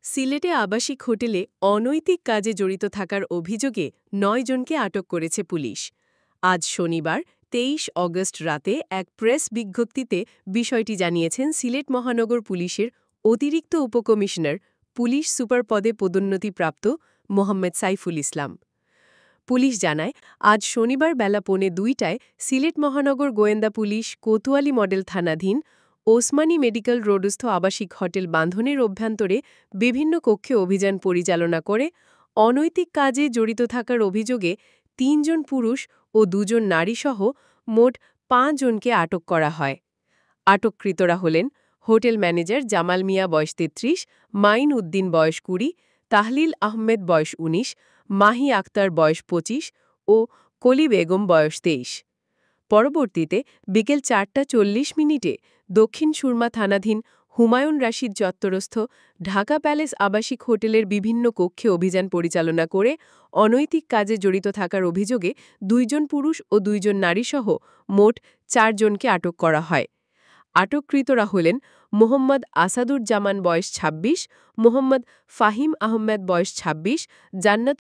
সিলেটে আবাসিক হোটেলে অনৈতিক কাজে জড়িত থাকার অভিযোগে ৯ জনকে আটক করেছে পুলিশ। আজ শনিবার ২৩ অগস্ট রাতে এক প্রেস বিজ্ঞপ্তিতে বিষয়টি জানিয়েছেন সিলেট মহানগর পুলিশের অতিরিক্ত উপকমিশনার পুলিশ সুপার পদে পদোন্নতিপ্রাপ্ত মোহাম্মদ সাইফুল ইসলাম। পুলিশ জানায়, আজ শনিবার বেলা ১:২টায় সিলেট মহানগর গোয়েন্দা পুলিশ কোতোয়ালি মডেল থানাধীন ওসমানী মেডিকেল রোডস্থ আবাসিক হোটেল বাঁধনের অভ্যন্তরে বিভিন্ন কক্ষে অভিযান পরিচালনা করে অনৈতিক কাজে জড়িত থাকার অভিযোগে ৩ জন পুরুষ ও ২ জন নারীসহ মোট ৫ জনকে আটক করা হয়। আটককৃতরা হলেন হোটেল ম্যানেজার জামাল মিয়া বয়স ৩৩, মাইন উদ্দিন বয়স ২০, তাহলিল আহমেদ বয়স ১৯, মাহি আক্তার বয়স ২৫ ও কলি বেগম বয়স ২৩। পরবর্তীতে বিকেল ৪:৪০ দক্ষিণ সুরমা থানাধীন হুমায়ুন রাশিদ চত্বরস্থ ঢাকা প্যালেস আবাসিক হোটেলের বিভিন্ন কক্ষে অভিযান পরিচালনা করে অনৈতিক কাজে জড়িত থাকার অভিযোগে ২ জন পুরুষ ও ২ জন নারীসহ মোট ৪ জনকে আটক করা হয়। আটককৃতরা হলেন মোহাম্মদ আসাদুজ্জামান বয়স ২৬, মোহাম্মদ ফাহিম আহমেদ বয়স ২৬, জান্নাত